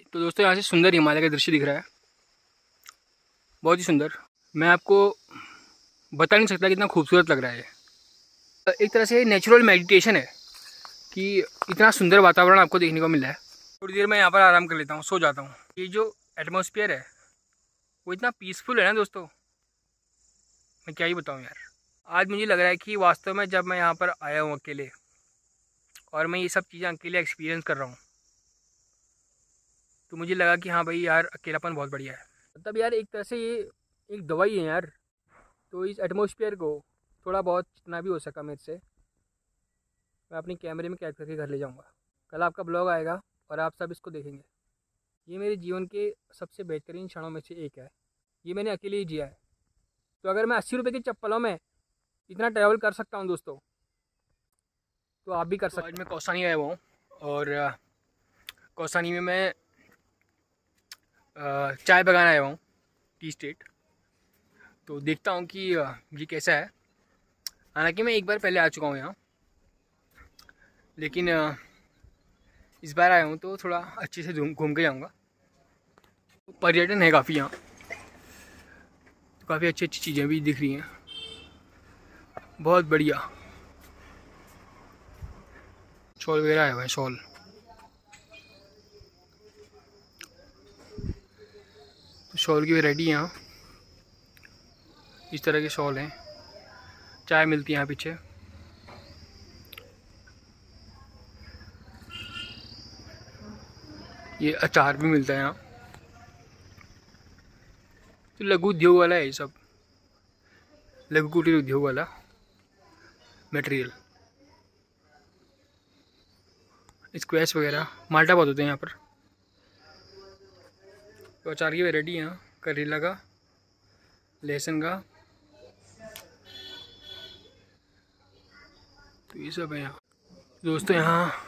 तो दोस्तों यहाँ से सुंदर हिमालय का दृश्य दिख रहा है, बहुत ही सुंदर। मैं आपको बता नहीं सकता कितना खूबसूरत लग रहा है। एक तरह से नेचुरल मेडिटेशन है कि इतना सुंदर वातावरण आपको देखने को मिल रहा है। थोड़ी देर मैं यहाँ पर आराम कर लेता हूँ, सो जाता हूँ। ये जो एटमॉस्फेयर है वो इतना पीसफुल है ना दोस्तों, मैं क्या ही बताऊँ यार। आज मुझे लग रहा है कि वास्तव में जब मैं यहाँ पर आया हूँ अकेले और मैं ये सब चीज़ें अकेले एक्सपीरियंस कर रहा हूँ, तो मुझे लगा कि हाँ भाई यार, अकेलापन बहुत बढ़िया है। मतलब यार एक तरह से ये एक दवाई है यार। तो इस एटमॉस्फेयर को थोड़ा बहुत जितना भी हो सका मेरे से मैं अपने कैमरे में कैद करके घर ले जाऊँगा। कल आपका ब्लॉग आएगा और आप सब इसको देखेंगे। ये मेरे जीवन के सबसे बेहतरीन क्षणों में से एक है। ये मैंने अकेले ही जिया है। तो अगर मैं 80 रुपये की चप्पलों में इतना ट्रैवल कर सकता हूँ दोस्तों, तो आप भी कर सकते हैं। आज मैं कौसानी आया हुआ हूँ और कौसानी में मैं चाय बगान आया हुआ हूँ, टी स्टेट। तो देखता हूँ कि ये कैसा है। हालांकि मैं एक बार पहले आ चुका हूँ यहाँ, लेकिन इस बार आया हूँ तो थोड़ा अच्छे से घूम के जाऊँगा। पर्यटन है काफ़ी यहाँ, तो काफ़ी अच्छी अच्छी चीज़ें भी दिख रही हैं, बहुत बढ़िया। शॉल वगैरह आया हुआ है, शॉल। तो शॉल की वैरायटी यहाँ इस तरह के शॉल हैं। चाय मिलती है यहाँ पीछे। ये अचार भी मिलता है यहाँ। तो लघु उद्योग वाला है ये सब, लघु कुटीर उद्योग वाला मटेरियल। स्क्वैश वगैरह, माल्टा बहुत होते हैं यहाँ पर। तो अचार की वैरायटी यहाँ करेला का, लहसुन का, तो ये सब है यहाँ। दोस्तों यहाँ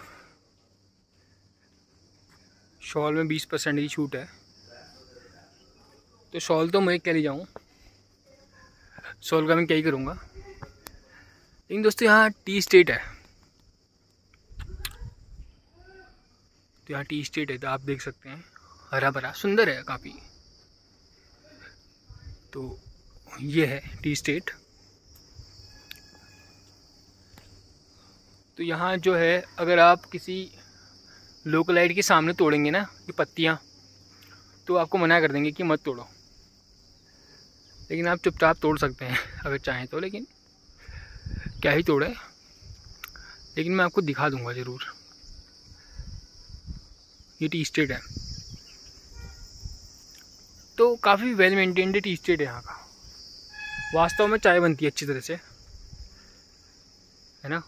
शॉल में 20% की छूट है। तो शॉल तो मैं क्या ले जाऊँ, शॉल का मैं क्या ही करूँगा। लेकिन दोस्तों यहाँ टी स्टेट है, तो यहाँ टी स्टेट है, तो आप देख सकते हैं हरा भरा सुंदर है काफ़ी। तो ये है टी स्टेट। तो यहाँ जो है, अगर आप किसी लोकलाइट के सामने तोड़ेंगे ना ये पत्तियाँ, तो आपको मना कर देंगे कि मत तोड़ो। लेकिन आप चुपचाप तोड़ सकते हैं अगर चाहें तो, लेकिन क्या ही तोड़े। लेकिन मैं आपको दिखा दूंगा ज़रूर। ये टी स्टेट है, तो काफ़ी वेल मेंटेन्ड टी स्टेट है यहाँ का। वास्तव में चाय बनती है अच्छी तरह से, है ना,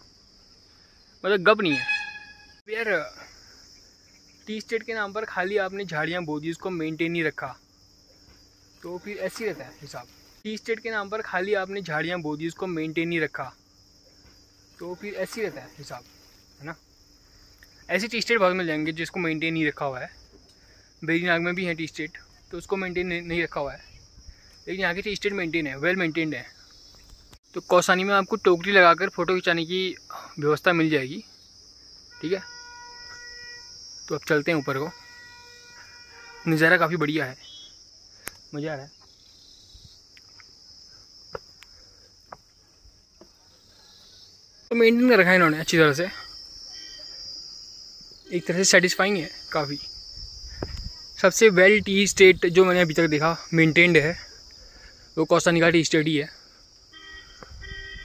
मतलब गप नहीं है यार। टी स्टेट के नाम पर खाली आपने झाड़ियाँ बो दी, उसको मेंटेन नहीं रखा, तो फिर ऐसे ही रहता है हिसाब। टी स्टेट के नाम पर खाली आपने झाड़ियाँ बो दी, उसको मेंटेन नहीं रखा, तो फिर ऐसे ही रहता है हिसाब, है ना। ऐसे टी स्टेट बहुत मिल जाएंगे जिसको मेंटेन नहीं रखा हुआ है। बेरीनाग में भी है टी स्टेट, तो उसको मेंटेन नहीं रखा हुआ है। लेकिन यहाँ की टी स्टेट मेंटेन है, वेल मेंटेन्ड है। तो कौसानी में आपको टोकरी लगाकर फ़ोटो खिंचाने की व्यवस्था मिल जाएगी, ठीक है। तो अब चलते हैं ऊपर को। नज़ारा काफ़ी बढ़िया है, मज़ा आ रहा है। तो मेंटेन कर रखा है इन्होंने अच्छी तरह से, एक तरह से सेटिस्फाइंग है काफ़ी। सबसे वेल टी स्टेट जो मैंने अभी तक देखा मेंटेन्ड है, वो कौसानी का टी स्टेट ही है।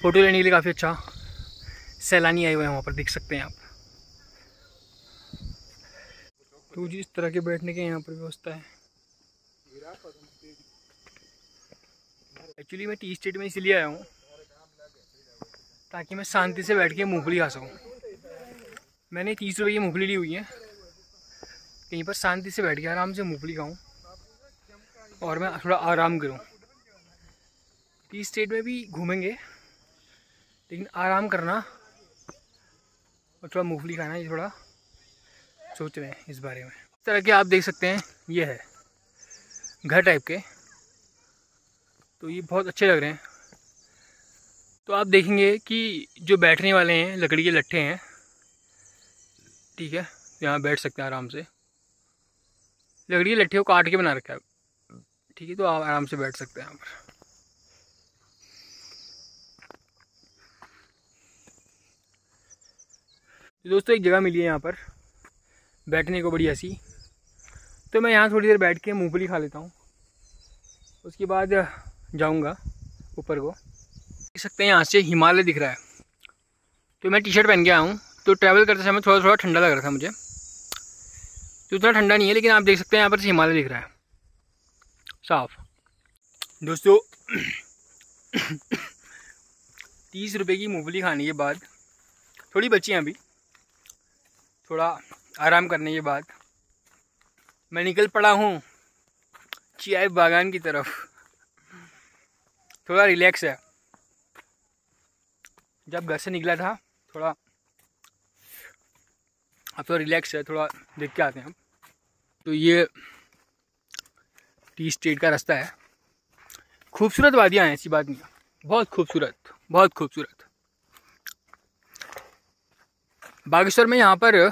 फ़ोटो लेने के लिए काफ़ी अच्छा सैलानी आए हुए हैं वहाँ पर, देख सकते हैं आप। तो जिस तरह के बैठने के यहाँ पर व्यवस्था है। एक्चुअली मैं टी स्टेट में इसलिए आया हूँ ताकि मैं शांति से बैठ के मूंगफली खा सकूँ। मैंने 30 रुपये की मूंगफली ली हुई है, कहीं पर शांति से बैठ के आराम से मूंगफली खाऊँ और मैं थोड़ा आराम करूँ। टी स्टेट में भी घूमेंगे, लेकिन आराम करना और थोड़ा मूंगफली खाना, ये थोड़ा सोच रहे हैं इस बारे में। इस तरह के आप देख सकते हैं, ये है घर टाइप के, तो ये बहुत अच्छे लग रहे हैं। तो आप देखेंगे कि जो बैठने वाले हैं लकड़ी के लट्ठे हैं, ठीक है, यहाँ बैठ सकते हैं आराम से। लकड़ी की लट्ठी को काट के बना रखा है, ठीक है। तो आप आराम से बैठ सकते हैं यहाँ पर। तो दोस्तों एक जगह मिली है यहाँ पर बैठने को बड़ी ऐसी, तो मैं यहाँ थोड़ी देर बैठ के मूंगफली खा लेता हूँ, उसके बाद जाऊँगा ऊपर को। देख सकते हैं यहाँ से हिमालय दिख रहा है। तो मैं टी शर्ट पहन के आया हूँ, तो ट्रैवल करते समय थोड़ा थोड़ा ठंडा लग रहा था मुझे, तो इतना ठंडा नहीं है, लेकिन आप देख सकते हैं यहाँ पर से हिमालय दिख रहा है साफ। दोस्तों 30 रुपये की मूंगफली खाने के बाद, थोड़ी बची हैं अभी, थोड़ा आराम करने के बाद मैं निकल पड़ा हूँ चाय बागान की तरफ। थोड़ा रिलैक्स है, जब घर से निकला था थोड़ा, अब तो रिलैक्स है, थोड़ा देख के आते हैं हम। तो ये टी स्टेट का रास्ता है। खूबसूरत वादियाँ हैं, ऐसी बात नहीं है, बहुत खूबसूरत, बहुत खूबसूरत। बागेश्वर में यहाँ पर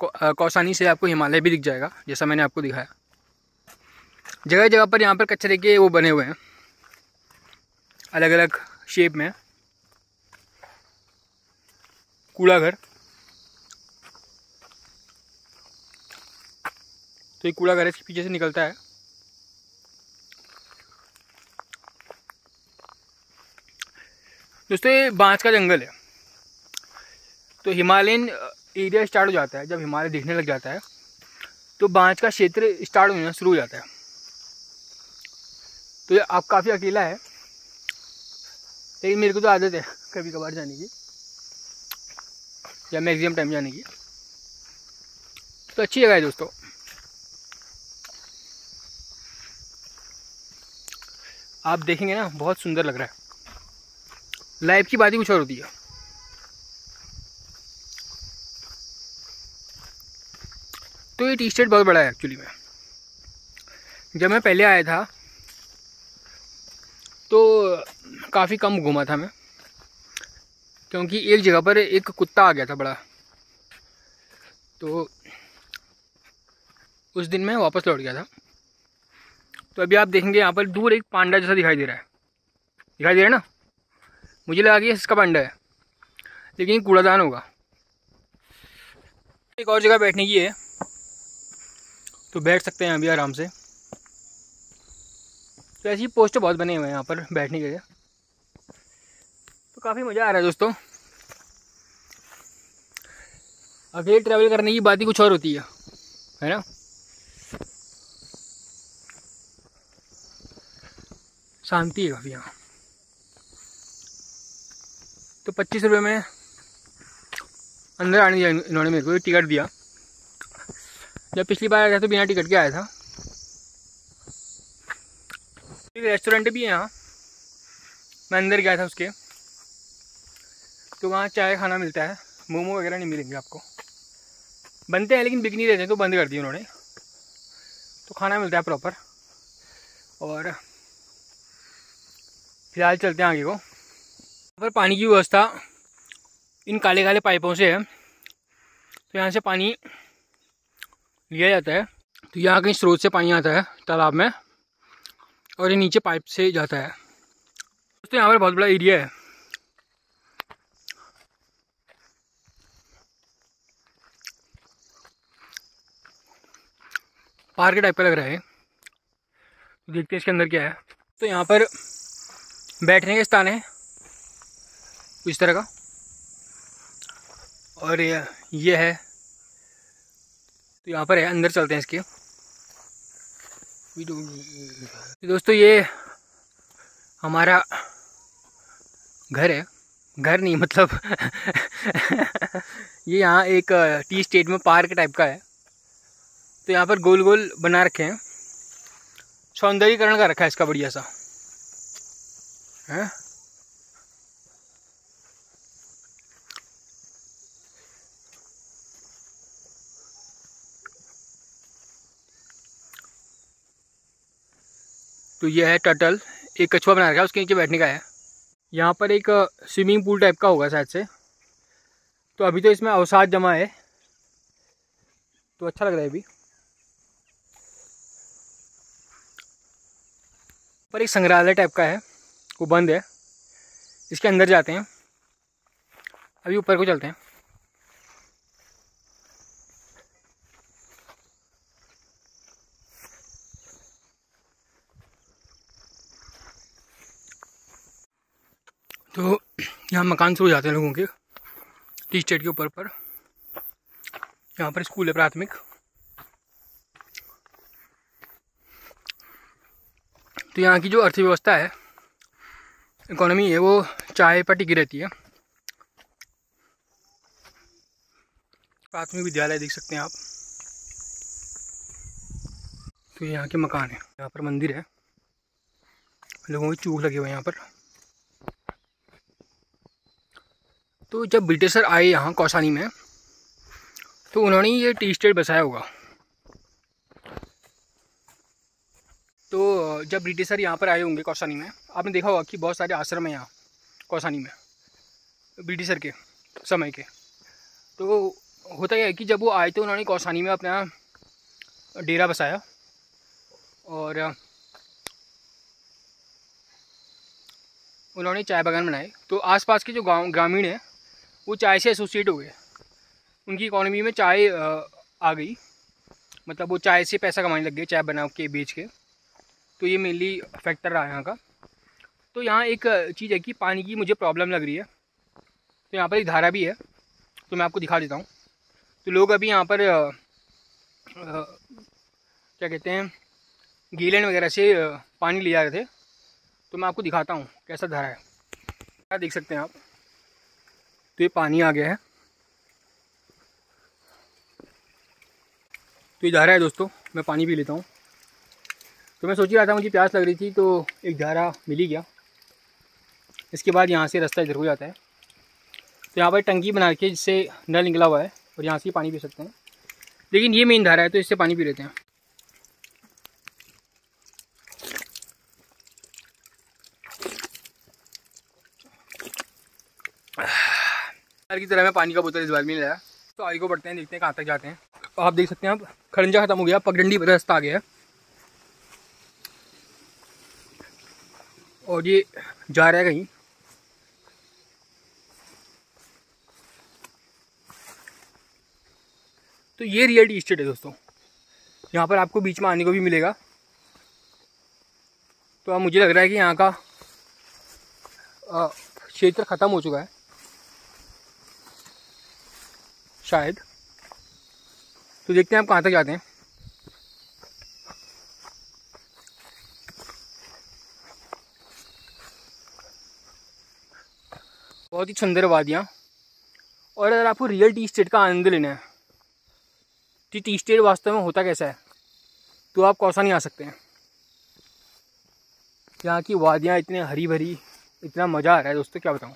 कौसानी से आपको हिमालय भी दिख जाएगा, जैसा मैंने आपको दिखाया। जगह जगह पर यहाँ पर कचरे के वो बने हुए हैं अलग अलग शेप में, कूड़ा घर। तो ये कूड़ा घर इसके पीछे से निकलता है। दोस्तों ये बांस का जंगल है। तो हिमालयन एरिया स्टार्ट हो जाता है, जब हिमालय दिखने लग जाता है तो बांस का क्षेत्र स्टार्ट होना शुरू हो जाता है। तो ये आप काफ़ी अकेला है, लेकिन मेरे को तो आदत है कभी कभार जाने की, या मैक्सिमम टाइम जाने की। तो अच्छी जगह है दोस्तों। आप देखेंगे ना, बहुत सुंदर लग रहा है। लाइफ की बात ही कुछ और होती है। तो ये टी स्टेट बहुत बड़ा है एक्चुअली में। जब मैं पहले आया था तो काफ़ी कम घूमा था मैं, क्योंकि एक जगह पर एक कुत्ता आ गया था बड़ा, तो उस दिन मैं वापस लौट गया था। तो अभी आप देखेंगे यहाँ पर दूर एक पांडा जैसा दिखाई दे रहा है, दिखाई दे रहा है ना। मुझे लगा कि इसका पांडा है, लेकिन कूड़ादान होगा। एक और जगह बैठने की है, तो बैठ सकते हैं अभी आराम से। तो ऐसी पोस्टर बहुत बने हुए हैं यहाँ पर बैठने के लिए, तो काफ़ी मज़ा आ रहा है दोस्तों। अकेले ट्रैवल करने की बात ही कुछ और होती है ना। शांति है काफ़ी यहाँ। तो 25 रुपये में अंदर आने दिया इन्होंने मेरे को, टिकट दिया। जब पिछली बार आया था तो बिना टिकट के आया था। एक रेस्टोरेंट भी है यहाँ, मैं अंदर गया था उसके, तो वहाँ चाय खाना मिलता है, मोमो वगैरह नहीं मिलेंगे आपको, बनते हैं लेकिन बिक नहीं रहते, तो बंद कर दिए उन्होंने। तो खाना मिलता है प्रॉपर। और फिलहाल चलते हैं आगे को। पर पानी की व्यवस्था इन काले काले पाइपों से है, तो यहाँ से पानी लिया जाता है। तो यहाँ कहीं स्रोत से पानी आता है तालाब में, और ये नीचे पाइप से जाता है। दोस्तों यहाँ पर बहुत बड़ा एरिया है। पार्क टाइप का लग रहा है, तो देखते हैं इसके अंदर क्या है। तो यहाँ पर बैठने का स्थान है इस तरह का, और ये है, तो यहाँ पर है, अंदर चलते हैं इसके। दोस्तों ये हमारा घर है, घर नहीं मतलब ये यहाँ एक टी स्टेट में पार्क टाइप का है। तो यहाँ पर गोल गोल बना रखे हैं, सौंदर्यीकरण का रखा है इसका बढ़िया सा है। तो ये है टर्टल, एक कछुआ बना रखा है, उसके नीचे बैठने का है। यहाँ पर एक स्विमिंग पूल टाइप का होगा शायद से। तो अभी तो इसमें अवसाद जमा है, तो अच्छा लग रहा है अभी। पर एक संग्रहालय टाइप का है, वो बंद है, इसके अंदर जाते हैं। अभी ऊपर को चलते हैं। तो यहाँ मकान शुरू हो जाते हैं लोगों के टी स्टेट के ऊपर पर। यहाँ पर स्कूल है प्राथमिक। तो यहाँ की जो अर्थव्यवस्था है, इकोनॉमी है, वो चाय पर टिकी रहती है। प्राथमिक विद्यालय देख सकते हैं आप। तो यहाँ के मकान है, यहाँ पर मंदिर है, लोगों के चूक लगे हुए हैं यहाँ पर। तो जब ब्रिटिशर आए यहाँ कौसानी में, तो उन्होंने ये टी स्टेट बसाया होगा। तो जब ब्रिटिशर यहाँ पर आए होंगे कौसानी में, आपने देखा होगा कि बहुत सारे आश्रम हैं यहाँ कौसानी में ब्रिटिशर के समय के। तो होता यह है कि जब वो आए तो उन्होंने कौसानी में अपना डेरा बसाया और उन्होंने चाय बागान बनाए। तो आसपास के जो गांव ग्रामीण हैं वो चाय से एसोसिएट हो गए, उनकी इकोनॉमी में चाय आ गई, मतलब वो चाय से पैसा कमाने लग गए, चाय बना के बेच के। तो ये मेनली फैक्टर रहा है यहाँ का। तो यहाँ एक चीज़ है कि पानी की मुझे प्रॉब्लम लग रही है, तो यहाँ पर एक धारा भी है, तो मैं आपको दिखा देता हूँ। तो लोग अभी यहाँ पर क्या कहते हैं, गीलन वगैरह से पानी ले जा रहे थे। तो मैं आपको दिखाता हूँ कैसा धारा है। क्या देख सकते हैं आप, तो ये पानी आ गया है। तो ये धारा है दोस्तों, मैं पानी पी लेता हूँ। तो मैं सोच ही रहा था, मुझे प्यास लग रही थी, तो एक धारा मिल ही गया। इसके बाद यहाँ से रास्ता इधर हो जाता है। तो यहाँ पर टंकी बना के जिससे नल निकला हुआ है और यहाँ से पानी पी सकते हैं। लेकिन ये मेन धारा है, तो इससे पानी पी लेते हैं। हर की तरह मैं पानी का बोतल इस बार भी नहीं लाया। तो आगे को बढ़ते हैं, देखते हैं कहाँ तक जाते हैं। तो आप देख सकते हैं, अब खड़ंजा खत्म हो गया, पगडंडी रास्ता आ गया है और ये जा रहा है कहीं। तो ये रियल टी स्टेट है दोस्तों, यहाँ पर आपको बीच में आने को भी मिलेगा। तो अब मुझे लग रहा है कि यहाँ का क्षेत्र ख़त्म हो चुका है शायद। तो देखते हैं आप कहाँ तक जाते हैं। बहुत ही सुंदर वादियाँ। और अगर आपको रियल टी स्टेट का आनंद लेना है कि टी स्टेट वास्तव में होता कैसा है, तो आप कौसानी आ सकते हैं। यहाँ की वादियाँ इतनी हरी भरी, इतना मज़ा आ रहा है दोस्तों, क्या बताऊँ।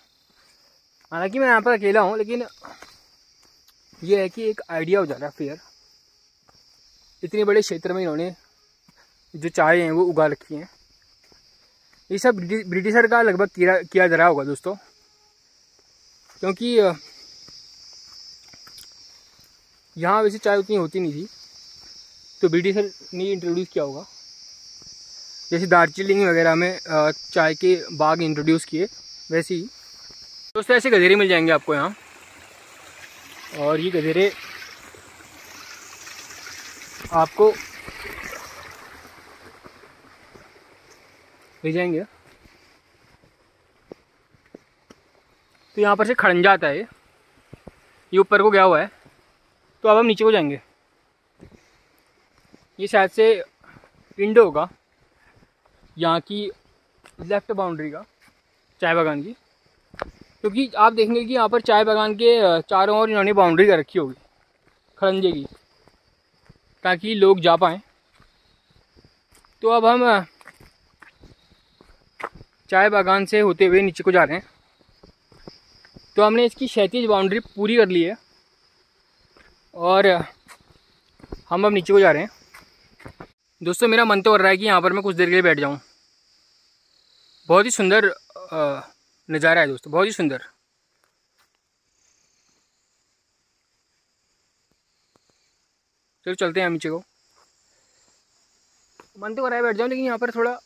हालांकि मैं यहाँ पर अकेला हूँ, लेकिन ये है कि एक आइडिया हो जाता है फेयर। इतने बड़े क्षेत्र में इन्होंने जो चाय हैं वो उगा रखी हैं। ये सब ब्रिटिशर का लगभग किया जा रहा होगा दोस्तों, क्योंकि यहाँ वैसे चाय उतनी होती नहीं थी, तो ब्रिटिशर ने इंट्रोड्यूस किया होगा। जैसे दार्जिलिंग वगैरह में चाय के बाग इंट्रोड्यूस किए, वैसे ही दोस्तों ऐसे गधेरे मिल जाएंगे आपको यहाँ। और ये गधेरे आपको ले जाएंगे। तो यहाँ पर से खड़ंजा आता है, ये ऊपर को गया हुआ है। तो अब हम नीचे को जाएंगे। ये शायद से विंडो होगा यहाँ की लेफ्ट बाउंड्री का, चाय बागान की, क्योंकि आप देखेंगे कि यहाँ पर चाय बागान के चारों ओर इन्होंने बाउंड्री कर रखी होगी खड़ंजे की, ताकि लोग जा पाएँ। तो अब हम चाय बागान से होते हुए नीचे को जा रहे हैं। तो हमने इसकी क्षैतिज बाउंड्री पूरी कर ली है और हम अब नीचे को जा रहे हैं। दोस्तों मेरा मन तो कर रहा है कि यहाँ पर मैं कुछ देर के लिए बैठ जाऊँ। बहुत ही सुंदर नज़ारा है दोस्तों, बहुत ही सुंदर। चलो चलते हैं हम नीचे को। मन तो कर रहा है बैठ जाऊँ, लेकिन यहाँ पर थोड़ा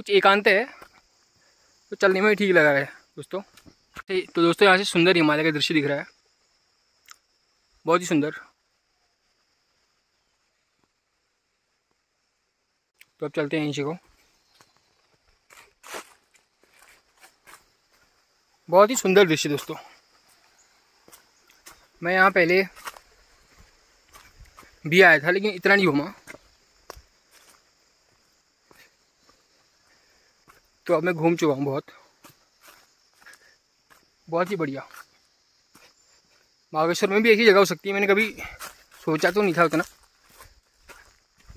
कुछ एकांत है तो चलने में ठीक लगा है दोस्तों। तो दोस्तों यहाँ से सुंदर हिमालय का दृश्य दिख रहा है, बहुत ही सुंदर। तो अब चलते हैं नीचे को। बहुत ही सुंदर दृश्य दोस्तों। मैं यहाँ पहले भी आया था लेकिन इतना नहीं घूमा, तो अब मैं घूम चुका हूँ बहुत ही बढ़िया। बागेश्वर में भी एक ही जगह हो सकती है, मैंने कभी सोचा तो नहीं था, उतना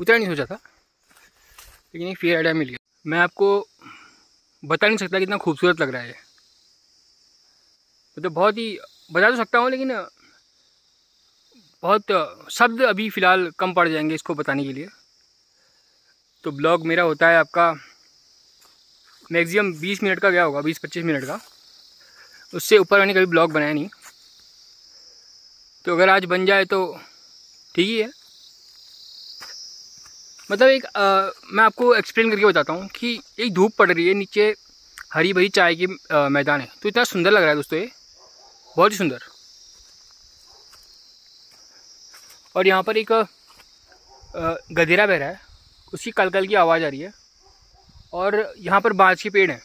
नहीं सोचा था, लेकिन एक फेयर आइडिया मिल गया। मैं आपको बता नहीं सकता कितना खूबसूरत लग रहा है। मतलब बहुत ही बता तो सकता हूँ लेकिन बहुत शब्द अभी फ़िलहाल कम पड़ जाएंगे इसको बताने के लिए। तो ब्लॉग मेरा होता है आपका मैक्सिमम 20 मिनट का गया होगा, 20-25 मिनट का, उससे ऊपर मैंने कभी ब्लॉग बनाया नहीं। तो अगर आज बन जाए तो ठीक ही है। मतलब एक मैं आपको एक्सप्लेन करके बताता हूँ कि एक धूप पड़ रही है, नीचे हरी भरी चाय की मैदान है, तो इतना सुंदर लग रहा है दोस्तों, ये बहुत ही सुंदर। और यहाँ पर एक गधेरा बह रहा है, उसकी कलकल की आवाज़ आ रही है, और यहाँ पर बाँस के पेड़ हैं,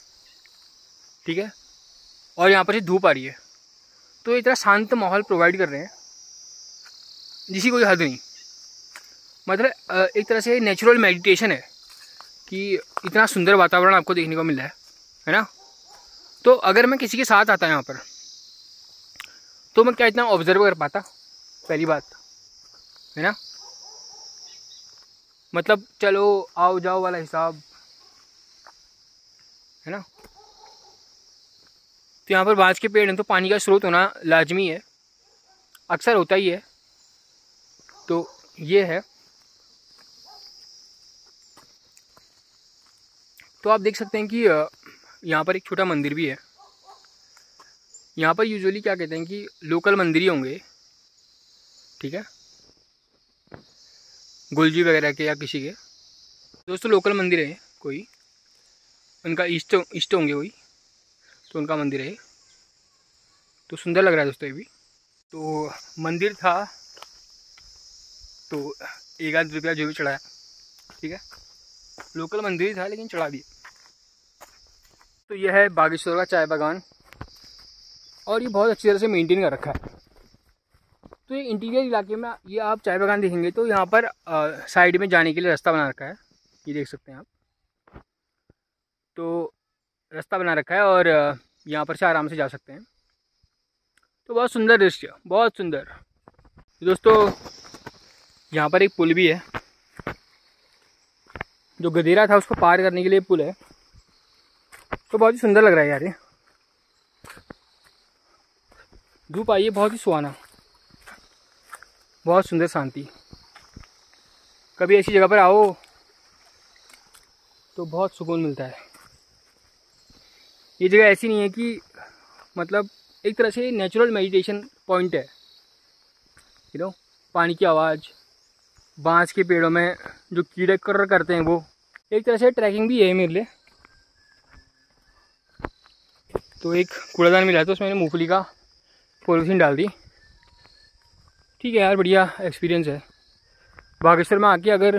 ठीक है, और यहाँ पर से धूप आ रही है। तो इतना शांत माहौल प्रोवाइड कर रहे हैं जिसकी कोई हद नहीं। मतलब एक तरह से नेचुरल मेडिटेशन है कि इतना सुंदर वातावरण आपको देखने को मिल रहा है ना। तो अगर मैं किसी के साथ आता यहाँ पर तो मैं क्या इतना ऑब्जर्व कर पाता, पहली बात, है ना। मतलब चलो आओ जाओ वाला हिसाब, है ना। तो यहाँ पर बाँस के पेड़ हैं तो पानी का स्रोत होना लाजमी है, अक्सर होता ही है। तो ये है। तो आप देख सकते हैं कि यहाँ पर एक छोटा मंदिर भी है। यहाँ पर यूजुअली क्या कहते हैं कि लोकल मंदिर ही होंगे, ठीक है, गुलजी वगैरह के या किसी के। दोस्तों लोकल मंदिर है कोई, उनका इष्ट होंगे कोई, तो उनका मंदिर है। तो सुंदर लग रहा है दोस्तों ये भी। तो मंदिर था तो 1 रुपया जो भी चढ़ाया, ठीक है, लोकल मंदिर ही था लेकिन चढ़ा दिया। तो यह है बागेश्वर का चाय बागान, और ये बहुत अच्छी तरह से मेंटेन कर रखा है। तो ये इंटीरियर इलाके में ये आप चाय बागान देखेंगे तो यहाँ पर साइड में जाने के लिए रास्ता बना रखा है, ये देख सकते हैं आप। तो रास्ता बना रखा है और यहाँ पर से आराम से जा सकते हैं। तो बहुत सुंदर दृश्य, बहुत सुंदर। दोस्तों यहाँ पर एक पुल भी है, जो गधेरा था उसको पार करने के लिए पुल है। तो बहुत ही सुंदर लग रहा है यार ये। धूप आई है, बहुत ही सुहाना, बहुत सुंदर शांति। कभी ऐसी जगह पर आओ तो बहुत सुकून मिलता है। ये जगह ऐसी नहीं है कि मतलब एक तरह से नेचुरल मेडिटेशन पॉइंट है, यू नो। पानी की आवाज़, बाँस के पेड़ों में जो कीड़े कर्र करते हैं, वो एक तरह से ट्रैकिंग भी है मेरे लिए। तो एक कूड़ादान मिला तो उसमें मैंने मूंगफली का पॉलीथीन डाल दी। ठीक है यार, बढ़िया एक्सपीरियंस है। बागेश्वर में आके, अगर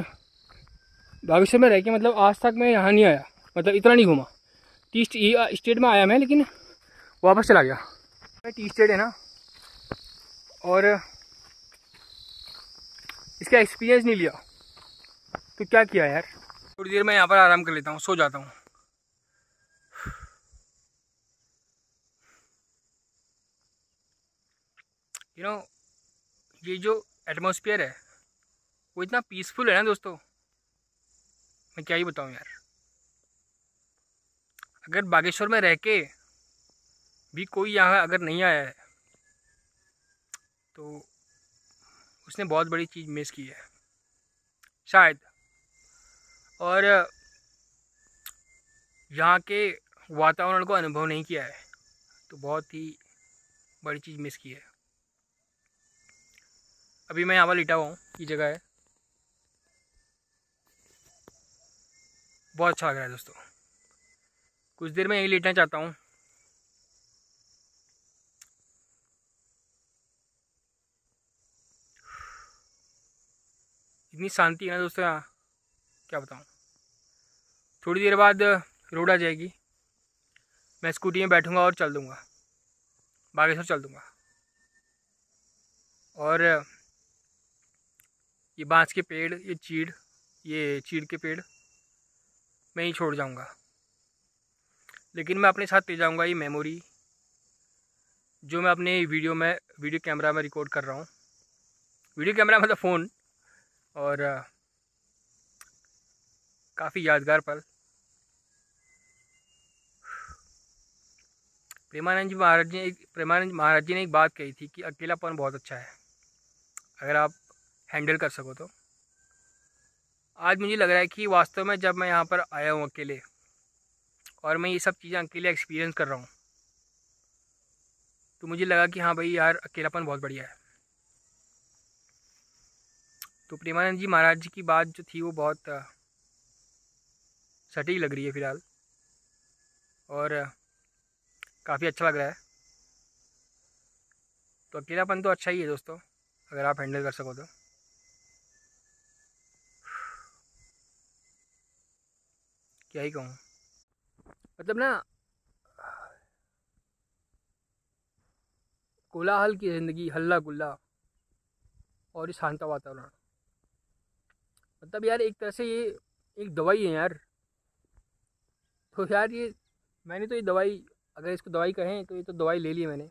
बागेश्वर में रह के मतलब आज तक मैं यहाँ नहीं आया, मतलब इतना नहीं घूमा। टी स्टेट में आया मैं, लेकिन वापस चला गया। टी स्टेट है ना, और इसका एक्सपीरियंस नहीं लिया तो क्या किया यार। थोड़ी देर मैं यहाँ पर आराम कर लेता हूँ, सो जाता हूँ। यू नो, ये जो एटमॉस्फेयर है वो इतना पीसफुल है ना दोस्तों, मैं क्या ही बताऊँ यार। अगर बागेश्वर में रह के भी कोई यहाँ अगर नहीं आया है तो उसने बहुत बड़ी चीज़ मिस की है शायद। और यहाँ के वातावरण को अनुभव नहीं किया है तो बहुत ही बड़ी चीज़ मिस की है। अभी मैं यहाँ पर लेटा हुआ हूँ, ये जगह है, बहुत अच्छा लग रहा है दोस्तों। कुछ देर में यहीं लेटना चाहता हूँ। इतनी शांति है ना दोस्तों यहाँ, क्या बताऊँ। थोड़ी देर बाद रोड आ जाएगी, मैं स्कूटी में बैठूँगा और चल दूँगा, बागेश्वर चल दूँगा। और ये बांस के पेड़, ये चीड़ के पेड़ मैं ही छोड़ जाऊँगा, लेकिन मैं अपने साथ ले जाऊँगा ये मेमोरी जो मैं अपने वीडियो कैमरा में रिकॉर्ड कर रहा हूँ। वीडियो कैमरा मतलब फ़ोन। और काफ़ी यादगार पल। प्रेमानंद महाराज जी ने एक बात कही थी कि अकेलापन बहुत अच्छा है अगर आप हैंडल कर सको तो। आज मुझे लग रहा है कि वास्तव में जब मैं यहाँ पर आया हूँ अकेले और मैं ये सब चीज़ें अकेले एक्सपीरियंस कर रहा हूँ, तो मुझे लगा कि हाँ भाई यार, अकेलापन बहुत बढ़िया है। तो प्रेमानंद जी महाराज जी की बात जो थी वो बहुत सटीक लग रही है फ़िलहाल, और काफ़ी अच्छा लग रहा है। तो अकेलापन तो अच्छा ही है दोस्तों, अगर आप हैंडल कर सको तो। क्या ही कहूँ, मतलब ना, कोलाहल की ज़िंदगी, हल्ला गुल्ला और ये शांत वातावरण, मतलब यार एक तरह से ये एक दवाई है यार। तो यार ये मैंने तो ये दवाई, अगर इसको दवाई कहें तो ये तो दवाई ले ली मैंने,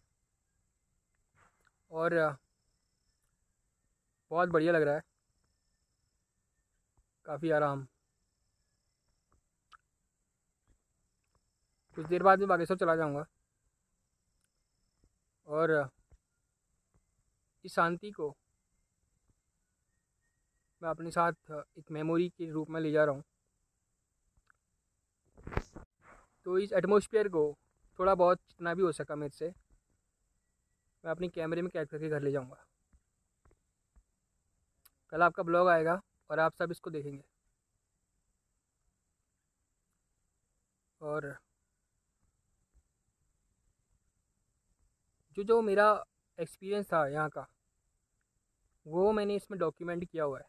और बहुत बढ़िया लग रहा है, काफ़ी आराम। कुछ देर बाद मैं बागेश्वर चला जाऊँगा और इस शांति को मैं अपने साथ एक मेमोरी के रूप में ले जा रहा हूँ। तो इस एटमॉस्फेयर को थोड़ा बहुत जितना भी हो सका मेरे से, मैं अपने कैमरे में कैद करके घर ले जाऊँगा। कल आपका ब्लॉग आएगा और आप सब इसको देखेंगे। और जो मेरा एक्सपीरियंस था यहाँ का, वो मैंने इसमें डॉक्यूमेंट किया हुआ है,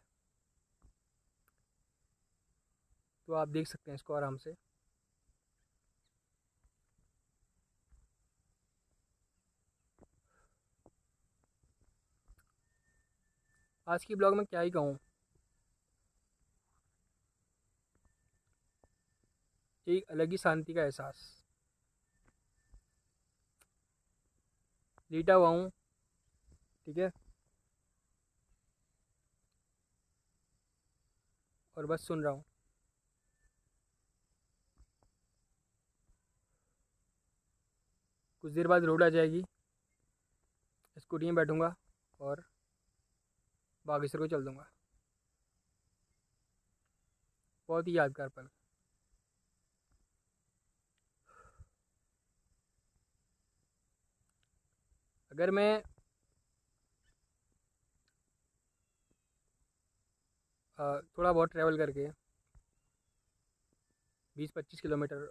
तो आप देख सकते हैं इसको आराम से। आज की ब्लॉग में क्या ही कहूँ, एक अलग ही शांति का एहसास। लेटा हुआ हूँ, ठीक है, और बस सुन रहा हूँ। कुछ देर बाद रोड आ जाएगी, स्कूटी में बैठूँगा और बागेश्वर को चल दूँगा। बहुत ही यादगार पल। अगर मैं थोड़ा बहुत ट्रैवल करके 20-25 किलोमीटर,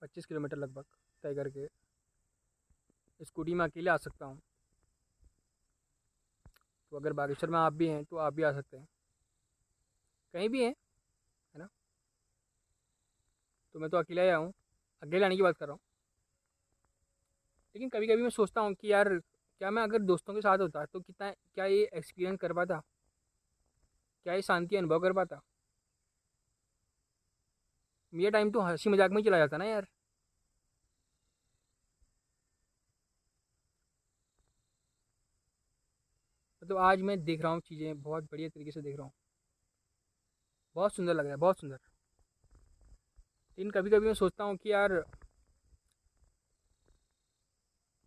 25 किलोमीटर लगभग तय करके स्कूटी में अकेले आ सकता हूँ, तो अगर बागेश्वर में आप भी हैं तो आप भी आ सकते हैं, कहीं भी हैं, है ना। तो मैं तो अकेला ही आया हूँ, अकेले आने की बात कर रहा हूँ। लेकिन कभी कभी मैं सोचता हूँ कि यार, क्या मैं अगर दोस्तों के साथ होता तो कितना, क्या ये एक्सपीरियंस कर पाता, क्या ये शांति अनुभव कर पाता। मेरा टाइम तो हंसी मजाक में ही चला जाता ना यार। मतलब आज मैं देख रहा हूँ चीज़ें बहुत बढ़िया तरीके से देख रहा हूँ, बहुत सुंदर लग रहा है, बहुत सुंदर। लेकिन कभी कभी मैं सोचता हूँ कि यार,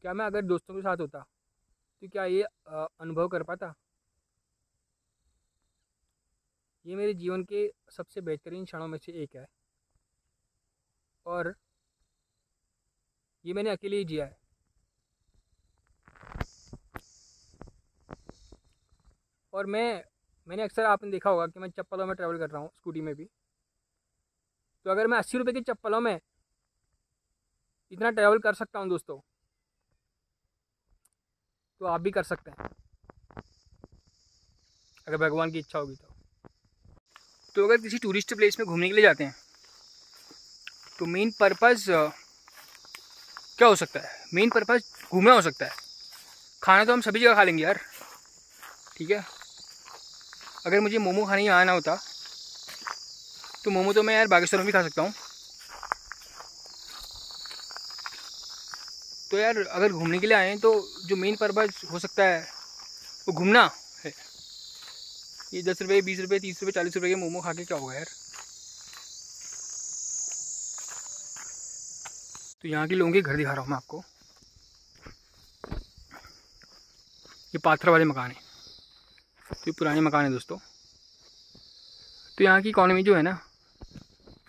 क्या मैं अगर दोस्तों के साथ होता तो क्या ये अनुभव कर पाता। ये मेरे जीवन के सबसे बेहतरीन क्षणों में से एक है, और ये मैंने अकेले ही जिया है। और मैंने अक्सर, आपने देखा होगा कि मैं चप्पलों में ट्रैवल कर रहा हूँ, स्कूटी में भी। तो अगर मैं 80 रुपये की चप्पलों में इतना ट्रैवल कर सकता हूँ दोस्तों, तो आप भी कर सकते हैं अगर भगवान की इच्छा होगी तो अगर किसी टूरिस्ट प्लेस में घूमने के लिए जाते हैं तो मेन पर्पस क्या हो सकता है? मेन पर्पस घूमना हो सकता है। खाना तो हम सभी जगह खा लेंगे यार, ठीक है। अगर मुझे मोमो खाने यहाँ आना होता तो मोमो तो मैं यार बागेश्वर में भी खा सकता हूँ। तो यार अगर घूमने के लिए आए तो जो मेन पर्पस हो सकता है वो घूमना है। ये 10 रुपये 20 रुपये 30 रुपये 40 रुपये के मोमो खा के क्या होगा यार। तो यहाँ के लोगों के घर दिखा रहा हूँ मैं आपको। ये पाथर वाले मकान है, तो ये पुराने मकान है दोस्तों। तो यहाँ की इकॉनमी जो है ना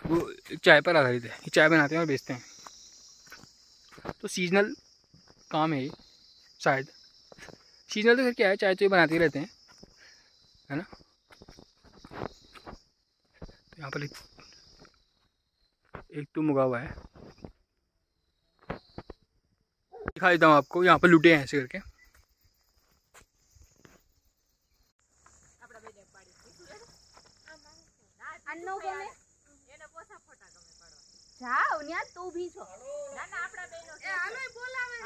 वो चाय पर आधारित है। ये चाय बनाते हैं और बेचते हैं, तो सीजनल काम है ये शायद। सीजनल तो फिर क्या है, चाय तो ये बनाते ही रहते हैं, है ना। तो यहाँ पर एक तो मुगा हुआ है, दिखा देता हूँ आपको। यहाँ पर लुटे हैं ऐसे करके। જાઓ ન્યા તું ભી છો ના ના આપડા બેનો એ હાલો બોલાવે